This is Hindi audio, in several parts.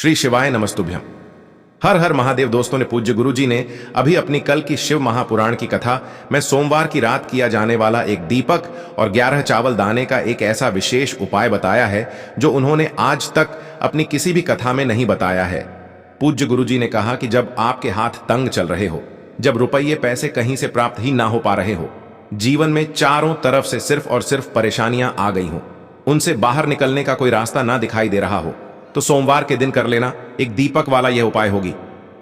श्री शिवाय नमस्तुभ्यम। हर हर महादेव। दोस्तों ने पूज्य गुरु जी ने अभी अपनी कल की शिव महापुराण की कथा में सोमवार की रात किया जाने वाला एक दीपक और 11 चावल दाने का एक ऐसा विशेष उपाय बताया है जो उन्होंने आज तक अपनी किसी भी कथा में नहीं बताया है। पूज्य गुरु जी ने कहा कि जब आपके हाथ तंग चल रहे हो, जब रुपये पैसे कहीं से प्राप्त ही ना हो पा रहे हो, जीवन में चारों तरफ से सिर्फ और सिर्फ परेशानियां आ गई हो, उनसे बाहर निकलने का कोई रास्ता ना दिखाई दे रहा हो, तो सोमवार के दिन कर लेना एक दीपक वाला यह उपाय होगी।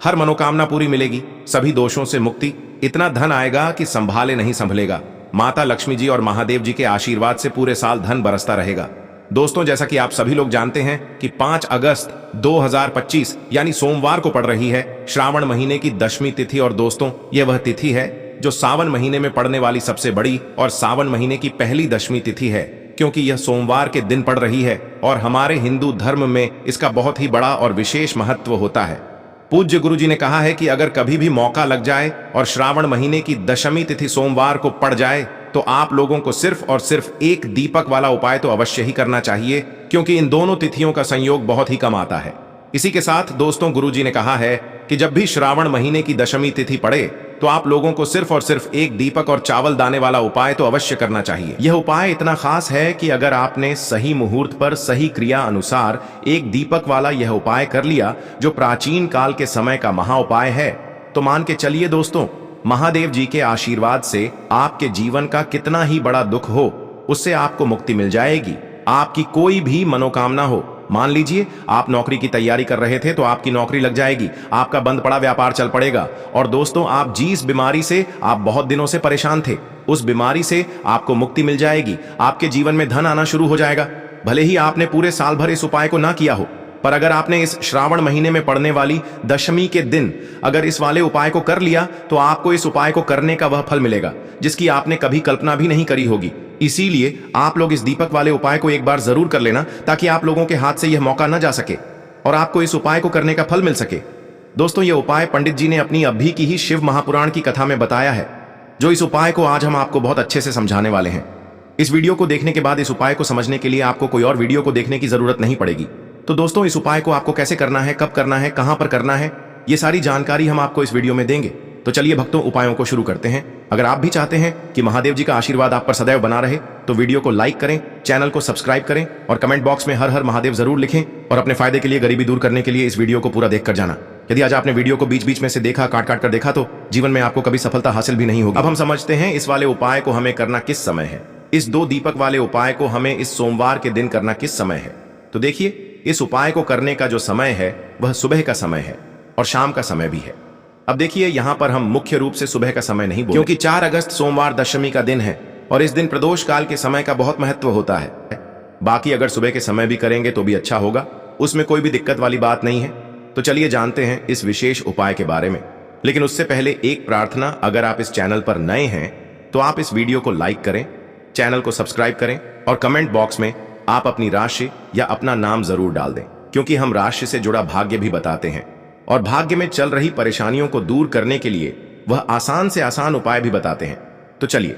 हर मनोकामना पूरी मिलेगी, सभी दोषों से मुक्ति, इतना धन आएगा कि संभाले नहीं संभलेगा। माता लक्ष्मी जी और महादेव जी के आशीर्वाद से पूरे साल धन बरसता रहेगा। दोस्तों, जैसा कि आप सभी लोग जानते हैं कि 5 अगस्त 2025 यानी सोमवार को पड़ रही है श्रावण महीने की 10वीं तिथि। और दोस्तों, यह वह तिथि है जो सावन महीने में पड़ने वाली सबसे बड़ी और सावन महीने की पहली 10वीं तिथि है, क्योंकि यह सोमवार के दिन पड़ रही है और हमारे हिंदू धर्म में इसका बहुत ही बड़ा और विशेष महत्व होता है। पूज्य गुरु जी ने कहा है कि अगर कभी भी मौका लग जाए और श्रावण महीने की 10वीं तिथि सोमवार को पड़ जाए तो आप लोगों को सिर्फ और सिर्फ एक दीपक वाला उपाय तो अवश्य ही करना चाहिए, क्योंकि इन दोनों तिथियों का संयोग बहुत ही कम आता है। इसी के साथ दोस्तों, गुरु जी ने कहा है कि जब भी श्रावण महीने की 10वीं तिथि पड़े तो आप लोगों को सिर्फ और सिर्फ एक दीपक और चावल दाने वाला उपाय तो अवश्य करना चाहिए। यह उपाय इतना खास है कि अगर आपने सही मुहूर्त पर सही क्रिया अनुसार एक दीपक वाला यह उपाय कर लिया, जो प्राचीन काल के समय का महा उपाय है, तो मान के चलिए दोस्तों, महादेव जी के आशीर्वाद से आपके जीवन का कितना ही बड़ा दुख हो, उससे आपको मुक्ति मिल जाएगी। आपकी कोई भी मनोकामना हो, मान लीजिए आप नौकरी की तैयारी कर रहे थे तो आपकी नौकरी लग जाएगी, आपका बंद पड़ा व्यापार चल पड़ेगा। और दोस्तों, आप जिस बीमारी से आप बहुत दिनों से परेशान थे, उस बीमारी से आपको मुक्ति मिल जाएगी। आपके जीवन में धन आना शुरू हो जाएगा। भले ही आपने पूरे साल भर इस उपाय को ना किया हो, पर अगर आपने इस श्रावण महीने में पड़ने वाली 10वीं के दिन अगर इस वाले उपाय को कर लिया तो आपको इस उपाय को करने का वह फल मिलेगा जिसकी आपने कभी कल्पना भी नहीं करी होगी। इसीलिए आप लोग इस दीपक वाले उपाय को एक बार जरूर कर लेना, ताकि आप लोगों के हाथ से यह मौका न जा सके और आपको इस उपाय को करने का फल मिल सके। दोस्तों, यह उपाय पंडित जी ने अपनी अभी की ही शिव महापुराण की कथा में बताया है, जो इस उपाय को आज हम आपको बहुत अच्छे से समझाने वाले हैं। इस वीडियो को देखने के बाद इस उपाय को समझने के लिए आपको कोई और वीडियो को देखने की जरूरत नहीं पड़ेगी। तो दोस्तों, इस उपाय को आपको कैसे करना है, कब करना है, कहां पर करना है, ये सारी जानकारी हम आपको इस वीडियो में देंगे। तो चलिए भक्तों, उपायों को शुरू करते हैं। अगर आप भी चाहते हैं कि महादेव जी का आशीर्वाद आप पर सदैव बना रहे, तो वीडियो को लाइक करें, चैनल को सब्सक्राइब करें और कमेंट बॉक्स में हर हर महादेव जरूर लिखें। और अपने फायदे के लिए, गरीबी दूर करने के लिए इस वीडियो को पूरा देखकर जाना। यदि आज आपने वीडियो को बीच बीच में से देखा, काट काट कर देखा, तो जीवन में आपको कभी सफलता हासिल भी नहीं होगी। अब हम समझते हैं इस वाले उपाय को हमें करना किस समय है। इस 2 दीपक वाले उपाय को हमें इस सोमवार के दिन करना किस समय है। तो देखिए, इस उपाय को करने का जो समय है वह सुबह का समय है और शाम का समय भी है। अब देखिए, यहां पर हम मुख्य रूप से सुबह का समय नहीं बोले, क्योंकि 4 अगस्त सोमवार 10वीं का दिन है और इस दिन प्रदोष काल के समय का बहुत महत्व होता है। बाकी अगर सुबह के समय भी करेंगे तो भी अच्छा होगा, उसमें कोई भी दिक्कत वाली बात नहीं है। तो चलिए जानते हैं इस विशेष उपाय के बारे में। लेकिन उससे पहले एक प्रार्थना, अगर आप इस चैनल पर नए हैं तो आप इस वीडियो को लाइक करें, चैनल को सब्सक्राइब करें और कमेंट बॉक्स में आप अपनी राशि या अपना नाम जरूर डाल दें, क्योंकि हम राशि से जुड़ा भाग्य भी बताते हैं और भाग्य में चल रही परेशानियों को दूर करने के लिए वह आसान से आसान उपाय भी बताते हैं। तो चलिए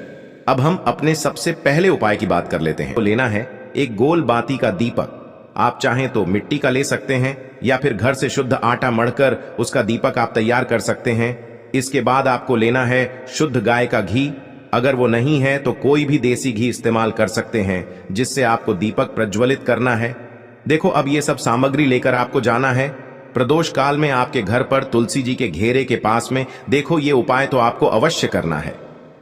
अब हम अपने सबसे पहले उपाय की बात कर लेते हैं। तो लेना है एक गोल बाती का दीपक। आप चाहें तो मिट्टी का ले सकते हैं या फिर घर से शुद्ध आटा मढ़कर उसका दीपक आप तैयार कर सकते हैं। इसके बाद आपको लेना है शुद्ध गाय का घी। अगर वो नहीं है तो कोई भी देसी घी इस्तेमाल कर सकते हैं, जिससे आपको दीपक प्रज्वलित करना है। देखो, अब ये सब सामग्री लेकर आपको जाना है प्रदोष काल में आपके घर पर तुलसी जी के घेरे के पास में। देखो, ये उपाय तो आपको अवश्य करना है।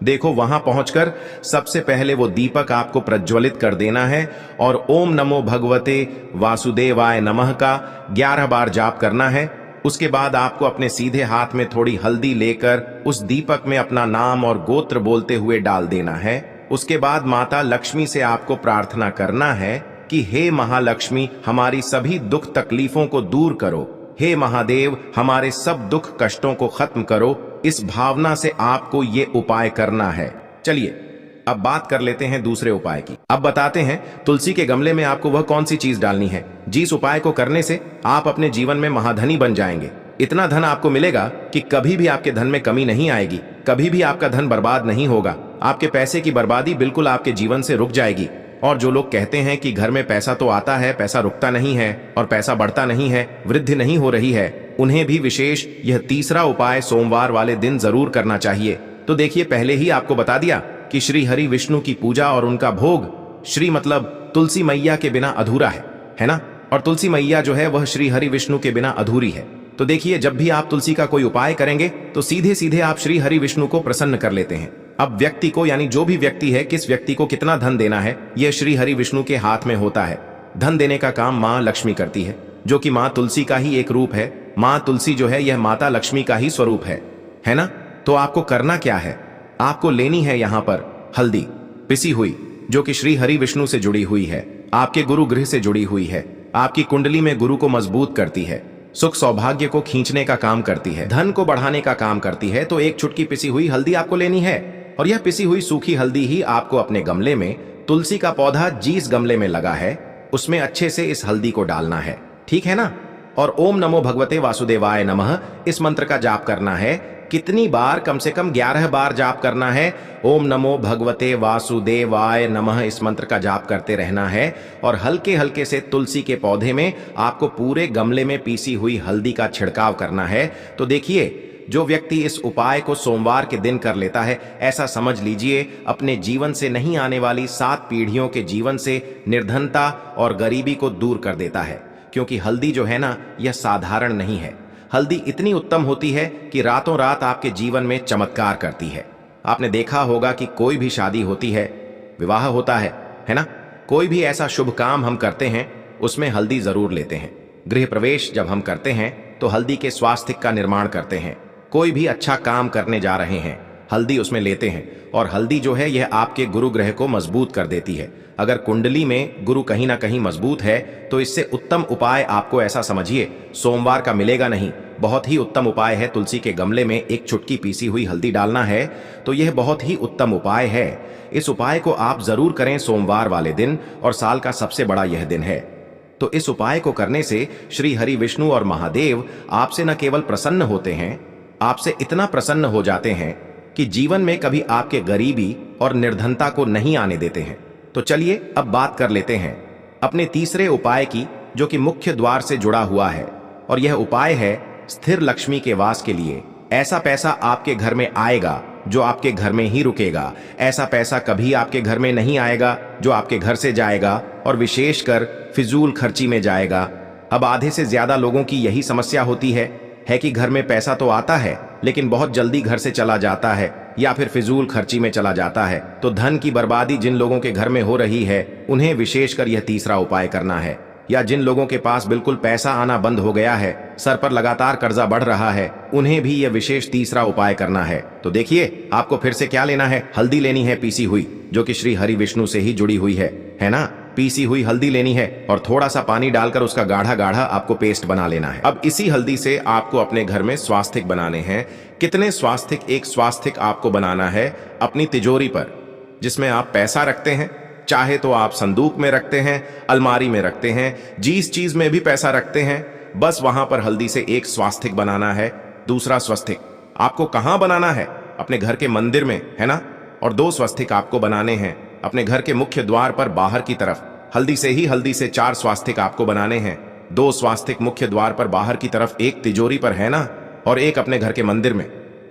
देखो, वहां पहुंचकर सबसे पहले वो दीपक आपको प्रज्वलित कर देना है और ओम नमो भगवते वासुदेवाय नमः का 11 बार जाप करना है। उसके बाद आपको अपने सीधे हाथ में थोड़ी हल्दी लेकर उस दीपक में अपना नाम और गोत्र बोलते हुए डाल देना है। उसके बाद माता लक्ष्मी से आपको प्रार्थना करना है कि हे महालक्ष्मी, हमारी सभी दुख तकलीफों को दूर करो। हे महादेव, हमारे सब दुख कष्टों को खत्म करो। इस भावना से आपको ये उपाय करना है। चलिए अब बात कर लेते हैं दूसरे उपाय की। अब बताते हैं तुलसी के गमले में आपको वह कौन सी चीज डालनी है जिस उपाय को करने से आप अपने जीवन में महाधनी बन जाएंगे। इतना धन आपको मिलेगा कि कभी भी आपके धन में कमी नहीं आएगी, कभी भी आपका धन बर्बाद नहीं होगा। आपके पैसे की बर्बादी बिल्कुल आपके जीवन से रुक जाएगी। और जो लोग कहते हैं कि घर में पैसा तो आता है, पैसा रुकता नहीं है और पैसा बढ़ता नहीं है, वृद्धि नहीं हो रही है, उन्हें भी विशेष यह तीसरा उपाय सोमवार वाले दिन जरूर करना चाहिए। तो देखिए, पहले ही आपको बता दिया कि श्री हरि विष्णु की पूजा और उनका भोग, श्री मतलब तुलसी मैया के बिना अधूरा है ना? और तुलसी मैया जो है वह श्री हरि विष्णु के बिना अधूरी है। तो देखिए, जब भी आप तुलसी का कोई उपाय करेंगे तो सीधे सीधे आप श्री हरि विष्णु को प्रसन्न कर लेते हैं। अब व्यक्ति को, यानी जो भी व्यक्ति है, किस व्यक्ति को कितना धन देना है, यह श्री हरि विष्णु के हाथ में होता है। धन देने का काम माँ लक्ष्मी करती है, जो कि माँ तुलसी का ही एक रूप है। माँ तुलसी जो है यह माता लक्ष्मी का ही स्वरूप है ना? तो आपको करना क्या है? आपको लेनी है यहाँ पर हल्दी पिसी हुई, जो कि श्री हरि विष्णु से जुड़ी हुई है, आपके गुरु गृह से जुड़ी हुई है, आपकी कुंडली में गुरु को मजबूत करती है, सुख सौभाग्य को खींचने का काम करती है, धन को बढ़ाने का काम करती है। तो एक चुटकी पिसी हुई हल्दी आपको लेनी है, और यह पिसी हुई सूखी हल्दी ही आपको अपने गमले में, तुलसी का पौधा जिस गमले में लगा है उसमें अच्छे से इस हल्दी को डालना है, ठीक है ना? और ओम नमो भगवते वासुदेवाय नमः इस मंत्र का जाप करना है। कितनी बार? कम से कम 11 बार जाप करना है। ओम नमो भगवते वासुदेवाय नमः इस मंत्र का जाप करते रहना है, और हल्के हल्के से तुलसी के पौधे में आपको पूरे गमले में पीसी हुई हल्दी का छिड़काव करना है। तो देखिए, जो व्यक्ति इस उपाय को सोमवार के दिन कर लेता है, ऐसा समझ लीजिए अपने जीवन से नहीं आने वाली 7 पीढ़ियों के जीवन से निर्धनता और गरीबी को दूर कर देता है। क्योंकि हल्दी जो है ना, यह साधारण नहीं है। हल्दी इतनी उत्तम होती है कि रातों रात आपके जीवन में चमत्कार करती है। आपने देखा होगा कि कोई भी शादी होती है, विवाह होता है ना? कोई भी ऐसा शुभ काम हम करते हैं उसमें हल्दी जरूर लेते हैं। गृह प्रवेश जब हम करते हैं तो हल्दी के स्वास्थ्य का निर्माण करते हैं। कोई भी अच्छा काम करने जा रहे हैं, हल्दी उसमें लेते हैं। और हल्दी जो है यह आपके गुरु ग्रह को मजबूत कर देती है। अगर कुंडली में गुरु कहीं ना कहीं मजबूत है तो इससे उत्तम उपाय आपको, ऐसा समझिए, सोमवार का मिलेगा नहीं। बहुत ही उत्तम उपाय है। तुलसी के गमले में एक चुटकी पीसी हुई हल्दी डालना है, तो यह बहुत ही उत्तम उपाय है। इस उपाय को आप जरूर करें सोमवार वाले दिन, और साल का सबसे बड़ा यह दिन है। तो इस उपाय को करने से श्री हरि विष्णु और महादेव आपसे न केवल प्रसन्न होते हैं, आपसे इतना प्रसन्न हो जाते हैं कि जीवन में कभी आपके गरीबी और निर्धनता को नहीं आने देते हैं। तो चलिए अब बात कर लेते हैं अपने तीसरे उपाय की, जो कि मुख्य द्वार से जुड़ा हुआ है। और यह उपाय है स्थिर लक्ष्मी के वास के लिए। ऐसा पैसा आपके घर में आएगा जो आपके घर में ही रुकेगा। ऐसा पैसा कभी आपके घर में नहीं आएगा जो आपके घर से जाएगा, और विशेषकर फिजूल खर्ची में जाएगा। अब आधे से ज्यादा लोगों की यही समस्या होती है कि घर में पैसा तो आता है लेकिन बहुत जल्दी घर से चला जाता है, या फिर फिजूल खर्ची में चला जाता है। तो धन की बर्बादी जिन लोगों के घर में हो रही है उन्हें विशेषकर यह तीसरा उपाय करना है। या जिन लोगों के पास बिल्कुल पैसा आना बंद हो गया है, सर पर लगातार कर्जा बढ़ रहा है, उन्हें भी यह विशेष तीसरा उपाय करना है। तो देखिए, आपको फिर से क्या लेना है? हल्दी लेनी है पीसी हुई, जो कि श्री हरि विष्णु से ही जुड़ी हुई है ना? पीसी हुई हल्दी लेनी है, और थोड़ा सा पानी डालकर उसका गाढ़ा गाढ़ा आपको पेस्ट बना लेना है। अब इसी हल्दी से आपको अपने घर में स्वास्तिक बनाने हैं। कितने स्वास्तिक? एक स्वास्तिक आपको बनाना है अपनी तिजोरी पर, जिसमें आप पैसा रखते हैं। चाहे तो आप संदूक में रखते हैं, अलमारी में रखते हैं, जिस चीज में भी पैसा रखते हैं, बस वहां पर हल्दी से एक स्वास्तिक बनाना है। दूसरा स्वस्तिक आपको कहां बनाना है? अपने घर के मंदिर में, है ना? और 2 स्वस्तिक आपको बनाने हैं अपने घर के मुख्य द्वार पर बाहर की तरफ। हल्दी से 4 स्वास्तिक आपको बनाने हैं। 2 स्वास्तिक मुख्य द्वार पर बाहर की तरफ, एक तिजोरी पर, है ना? और एक अपने घर के मंदिर में।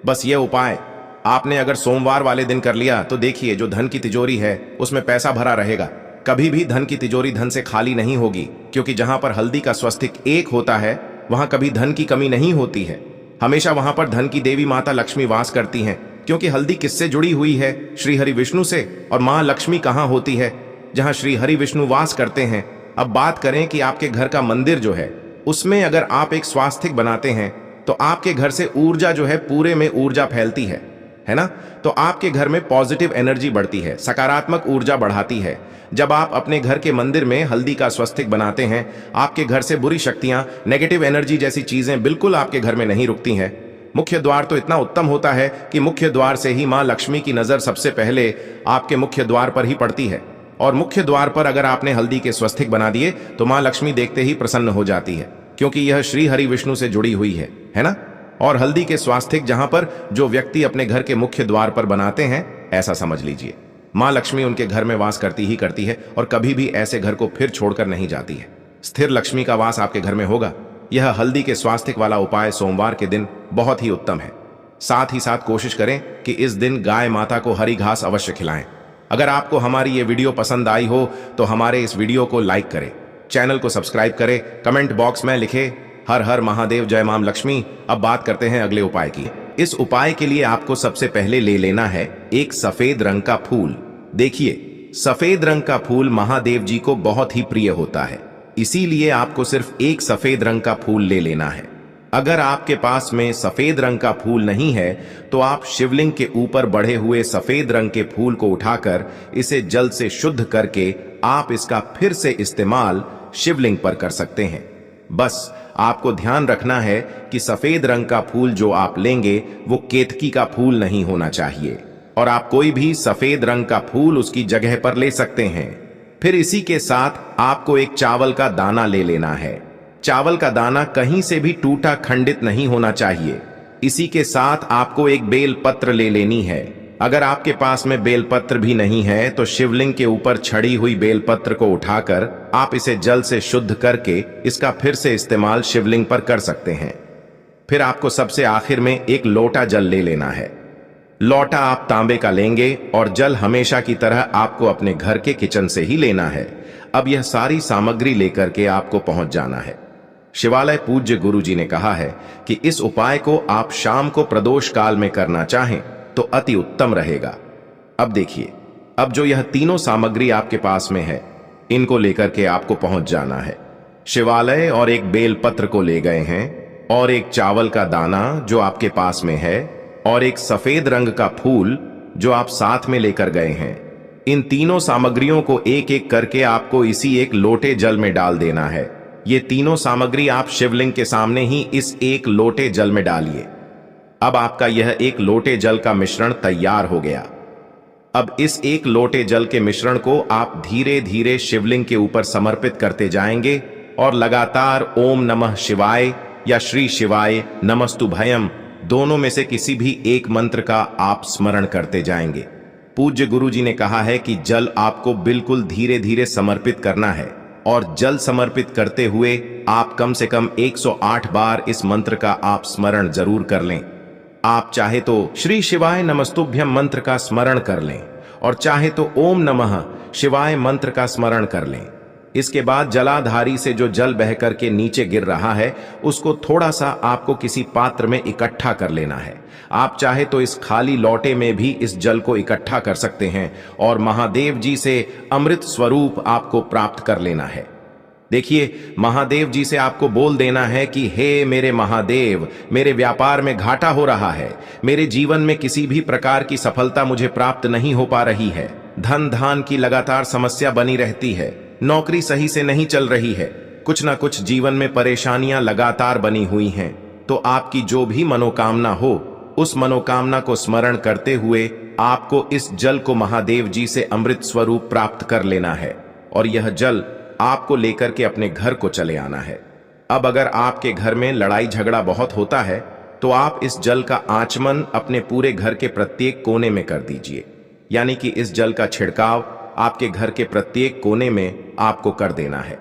बस ये उपाय आपने अगर सोमवार वाले दिन कर लिया तो देखिए, जो धन की तिजोरी है उसमें पैसा भरा रहेगा। कभी भी धन की तिजोरी धन से खाली नहीं होगी, क्योंकि जहां पर हल्दी का स्वस्तिक एक होता है वहां कभी धन की कमी नहीं होती है। हमेशा वहां पर धन की देवी माता लक्ष्मी वास करती हैं, क्योंकि हल्दी किससे जुड़ी हुई है? श्री हरि विष्णु से। और मां लक्ष्मी कहां होती है? जहां श्री हरि विष्णु वास करते हैं। अब बात करें कि आपके घर का मंदिर जो है उसमें अगर आप एक स्वास्तिक बनाते हैं तो आपके घर से ऊर्जा जो है, पूरे में ऊर्जा फैलती है ना? तो आपके घर में पॉजिटिव एनर्जी बढ़ती है, सकारात्मक ऊर्जा बढ़ाती है। जब आप अपने घर के मंदिर में हल्दी का स्वस्तिक बनाते हैं, आपके घर से बुरी शक्तियां, नेगेटिव एनर्जी जैसी चीजें बिल्कुल आपके घर में नहीं रुकती हैं। मुख्य द्वार तो इतना उत्तम होता है कि मुख्य द्वार से ही मां लक्ष्मी की नजर सबसे पहले आपके मुख्य द्वार पर ही पड़ती है। और मुख्य द्वार पर अगर आपने हल्दी के स्वस्तिक बना दिए तो मां लक्ष्मी देखते ही प्रसन्न हो जाती है, क्योंकि यह श्री हरि विष्णु से जुड़ी हुई है ना? और हल्दी के स्वास्तिक जहां पर जो व्यक्ति अपने घर के मुख्य द्वार पर बनाते हैं, ऐसा समझ लीजिए माँ लक्ष्मी उनके घर में वास करती ही करती है और कभी भी ऐसे घर को फिर छोड़कर नहीं जाती है। स्थिर लक्ष्मी का वास आपके घर में होगा। यह हल्दी के स्वास्थ्य वाला उपाय सोमवार के दिन बहुत ही उत्तम है। साथ ही साथ कोशिश करें कि इस दिन गाय माता को हरी घास अवश्य खिलाएं। अगर आपको हमारी ये वीडियो पसंद आई हो तो हमारे इस वीडियो को लाइक करें, चैनल को सब्सक्राइब करें, कमेंट बॉक्स में लिखे हर हर महादेव, जय मां लक्ष्मी। अब बात करते हैं अगले उपाय की। इस उपाय के लिए आपको सबसे पहले ले लेना है एक सफेद रंग का फूल। देखिए, सफेद रंग का फूल महादेव जी को बहुत ही प्रिय होता है, इसीलिए आपको सिर्फ एक सफेद रंग का फूल ले लेना है। अगर आपके पास में सफेद रंग का फूल नहीं है तो आप शिवलिंग के ऊपर बढ़े हुए सफेद रंग के फूल को उठाकर इसे जल से शुद्ध करके आप इसका फिर से इस्तेमाल शिवलिंग पर कर सकते हैं। बस आपको ध्यान रखना है कि सफेद रंग का फूल जो आप लेंगे वो केतकी का फूल नहीं होना चाहिए, और आप कोई भी सफेद रंग का फूल उसकी जगह पर ले सकते हैं। फिर इसी के साथ आपको एक चावल का दाना ले लेना है। चावल का दाना कहीं से भी टूटा खंडित नहीं होना चाहिए। इसी के साथ आपको एक बेल पत्र ले लेनी है। अगर आपके पास में बेल पत्र भी नहीं है तो शिवलिंग के ऊपर छड़ी हुई बेल पत्र को उठाकर आप इसे जल से शुद्ध करके इसका फिर से इस्तेमाल शिवलिंग पर कर सकते हैं। फिर आपको सबसे आखिर में एक लोटा जल ले लेना है। लोटा आप तांबे का लेंगे और जल हमेशा की तरह आपको अपने घर के किचन से ही लेना है। अब यह सारी सामग्री लेकर के आपको पहुंच जाना है। शिवालय पूज्य गुरु जी ने कहा है कि इस उपाय को आप शाम को प्रदोष काल में करना चाहें तो अति उत्तम रहेगा। अब देखिए, अब जो यह तीनों सामग्री आपके पास में है, इनको लेकर के आपको पहुंच जाना है। शिवालय और एक बेल पत्र को ले गए हैं, और एक चावल का दाना जो आपके पास में है, और एक सफेद रंग का फूल जो आप साथ में लेकर गए हैं। इन तीनों सामग्रियों को एक एक करके आपको इसी एक लोटे जल में डाल देना है। ये तीनों सामग्री आप शिवलिंग के सामने ही इस एक लोटे जल में डालिए। अब आपका यह एक लोटे जल का मिश्रण तैयार हो गया। अब इस एक लोटे जल के मिश्रण को आप धीरे धीरे शिवलिंग के ऊपर समर्पित करते जाएंगे और लगातार ओम नमः शिवाय या श्री शिवाय नमस्तुभयम दोनों में से किसी भी एक मंत्र का आप स्मरण करते जाएंगे। पूज्य गुरु जी ने कहा है कि जल आपको बिल्कुल धीरे धीरे समर्पित करना है, और जल समर्पित करते हुए आप कम से कम 108 बार इस मंत्र का आप स्मरण जरूर कर लें। आप चाहे तो श्री शिवाय नमस्तुभ्यम मंत्र का स्मरण कर लें, और चाहे तो ओम नमः शिवाय मंत्र का स्मरण कर लें। इसके बाद जलाधारी से जो जल बह करके नीचे गिर रहा है उसको थोड़ा सा आपको किसी पात्र में इकट्ठा कर लेना है। आप चाहे तो इस खाली लोटे में भी इस जल को इकट्ठा कर सकते हैं और महादेव जी से अमृत स्वरूप आपको प्राप्त कर लेना है। देखिए, महादेव जी से आपको बोल देना है कि हे मेरे महादेव, मेरे व्यापार में घाटा हो रहा है, मेरे जीवन में किसी भी प्रकार की सफलता मुझे प्राप्त नहीं हो पा रही है, धन धान की लगातार समस्या बनी रहती है, नौकरी सही से नहीं चल रही है, कुछ ना कुछ जीवन में परेशानियां लगातार बनी हुई हैं। तो आपकी जो भी मनोकामना हो उस मनोकामना को स्मरण करते हुए आपको इस जल को महादेव जी से अमृत स्वरूप प्राप्त कर लेना है, और यह जल आपको लेकर के अपने घर को चले आना है। अब अगर आपके घर में लड़ाई झगड़ा बहुत होता है तो आप इस जल का आचमन अपने पूरे घर के प्रत्येक कोने में कर दीजिए। यानी कि इस जल का छिड़काव आपके घर के प्रत्येक कोने में आपको कर देना है।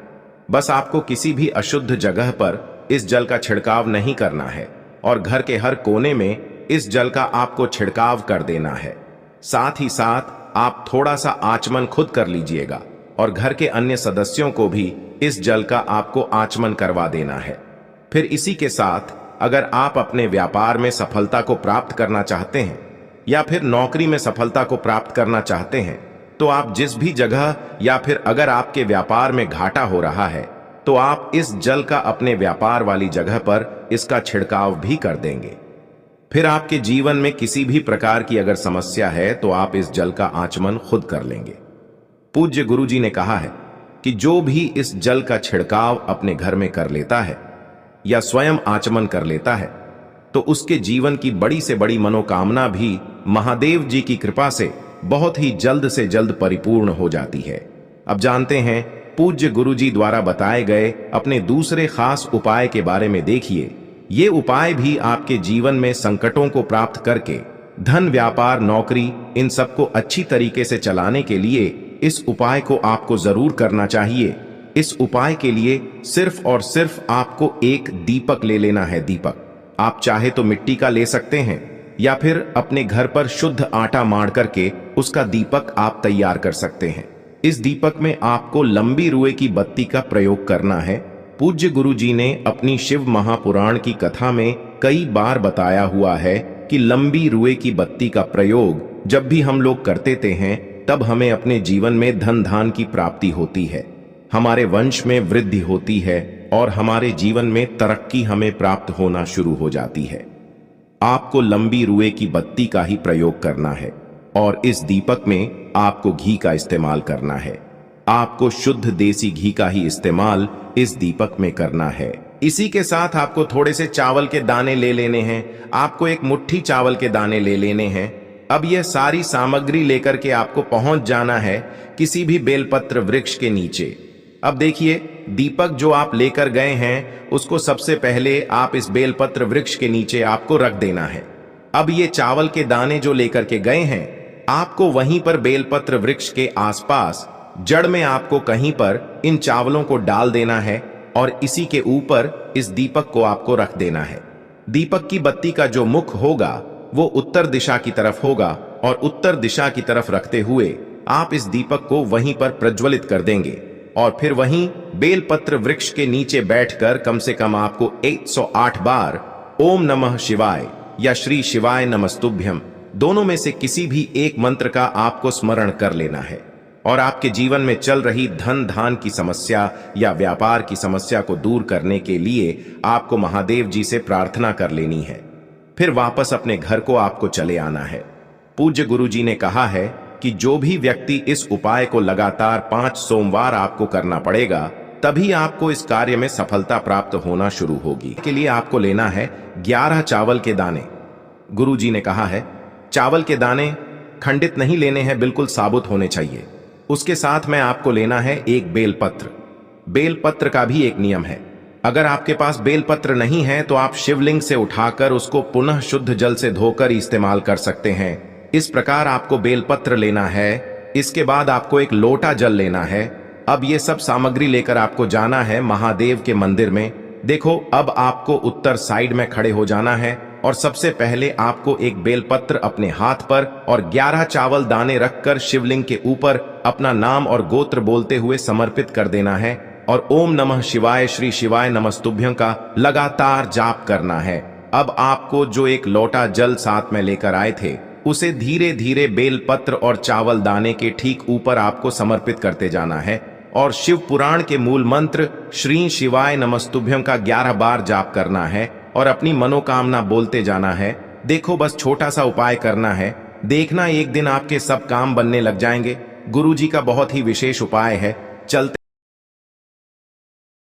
बस आपको किसी भी अशुद्ध जगह पर इस जल का छिड़काव नहीं करना है, और घर के हर कोने में इस जल का आपको छिड़काव कर देना है। साथ ही साथ आप थोड़ा सा आचमन खुद कर लीजिएगा, और घर के अन्य सदस्यों को भी इस जल का आपको आचमन करवा देना है। फिर इसी के साथ अगर आप अपने व्यापार में सफलता को प्राप्त करना चाहते हैं या फिर नौकरी में सफलता को प्राप्त करना चाहते हैं तो आप जिस भी जगह, या फिर अगर आपके व्यापार में घाटा हो रहा है तो आप इस जल का अपने व्यापार वाली जगह पर इसका छिड़काव भी कर देंगे। फिर आपके जीवन में किसी भी प्रकार की अगर समस्या है तो आप इस जल का आचमन खुद कर लेंगे। पूज्य गुरु जी ने कहा है कि जो भी इस जल का छिड़काव अपने घर में कर लेता है या स्वयं आचमन कर लेता है तो उसके जीवन की बड़ी से बड़ी मनोकामना भी महादेव जी की कृपा से बहुत ही जल्द से जल्द परिपूर्ण हो जाती है। अब जानते हैं पूज्य गुरु जी द्वारा बताए गए अपने दूसरे खास उपाय के बारे में। देखिए, ये उपाय भी आपके जीवन में संकटों को प्राप्त करके धन, व्यापार, नौकरी, इन सबको अच्छी तरीके से चलाने के लिए इस उपाय को आपको जरूर करना चाहिए। इस उपाय के लिए सिर्फ और सिर्फ आपको एक दीपक ले लेना है। दीपक आप चाहे तो मिट्टी का ले सकते हैं या फिर अपने घर पर शुद्ध आटा माड़ करके उसका दीपक आप तैयार कर सकते हैं। इस दीपक में आपको लंबी रुई की बत्ती का प्रयोग करना है। पूज्य गुरु जी ने अपनी शिव महापुराण की कथा में कई बार बताया हुआ है कि लंबी रुई की बत्ती का प्रयोग जब भी हम लोग करते हैं तब हमें अपने जीवन में धन धान की प्राप्ति होती है, हमारे वंश में वृद्धि होती है और हमारे जीवन में तरक्की हमें प्राप्त होना शुरू हो जाती है। आपको लंबी रुई की बत्ती का ही प्रयोग करना है और इस दीपक में आपको घी का इस्तेमाल करना है। आपको शुद्ध देसी घी का ही इस्तेमाल इस दीपक में करना है। इसी के साथ आपको थोड़े से चावल के दाने ले लेने हैं। आपको एक मुट्ठी चावल के दाने ले लेने हैं। अब यह सारी सामग्री लेकर के आपको पहुंच जाना है किसी भी बेलपत्र वृक्ष के नीचे। अब देखिए, दीपक जो आप लेकर गए हैं उसको सबसे पहले आप इस बेलपत्र वृक्ष के नीचे आपको रख देना है। अब ये चावल के दाने जो लेकर के गए हैं आपको वहीं पर बेलपत्र वृक्ष के आसपास जड़ में आपको कहीं पर इन चावलों को डाल देना है और इसी के ऊपर इस दीपक को आपको रख देना है। दीपक की बत्ती का जो मुख होगा वो उत्तर दिशा की तरफ होगा और उत्तर दिशा की तरफ रखते हुए आप इस दीपक को वहीं पर प्रज्वलित कर देंगे और फिर वहीं बेलपत्र वृक्ष के नीचे बैठकर कम से कम आपको 108 बार ओम नमः शिवाय या श्री शिवाय नमस्तुभ्यम दोनों में से किसी भी एक मंत्र का आपको स्मरण कर लेना है और आपके जीवन में चल रही धन धान की समस्या या व्यापार की समस्या को दूर करने के लिए आपको महादेव जी से प्रार्थना कर लेनी है। फिर वापस अपने घर को आपको चले आना है। पूज्य गुरु जी ने कहा है कि जो भी व्यक्ति इस उपाय को लगातार 5 सोमवार आपको करना पड़ेगा तभी आपको इस कार्य में सफलता प्राप्त होना शुरू होगी। के लिए आपको लेना है 11 चावल के दाने। गुरु जी ने कहा है चावल के दाने खंडित नहीं लेने हैं, बिल्कुल साबुत होने चाहिए। उसके साथ में आपको लेना है एक बेलपत्र। बेलपत्र का भी एक नियम है, अगर आपके पास बेलपत्र नहीं है तो आप शिवलिंग से उठाकर उसको पुनः शुद्ध जल से धोकर इस्तेमाल कर सकते हैं। इस प्रकार आपको बेलपत्र लेना है। इसके बाद आपको एक लोटा जल लेना है। अब ये सब सामग्री लेकर आपको जाना है महादेव के मंदिर में। देखो, अब आपको उत्तर साइड में खड़े हो जाना है और सबसे पहले आपको एक बेलपत्र अपने हाथ पर और 11 चावल दाने रखकर शिवलिंग के ऊपर अपना नाम और गोत्र बोलते हुए समर्पित कर देना है और ओम नमः शिवाय श्री शिवाय नमस्तुभ्यं का लगातार जाप करना है। अब आपको जो एक लोटा जल साथ में लेकर आए थे उसे धीरे धीरे बेलपत्र और चावल दाने के ठीक ऊपर आपको समर्पित करते जाना है और शिव पुराण के मूल मंत्र श्री शिवाय नमस्तुभ्यं का 11 बार जाप करना है और अपनी मनोकामना बोलते जाना है। देखो, बस छोटा सा उपाय करना है, देखना एक दिन आपके सब काम बनने लग जाएंगे। गुरु जी का बहुत ही विशेष उपाय है। चलते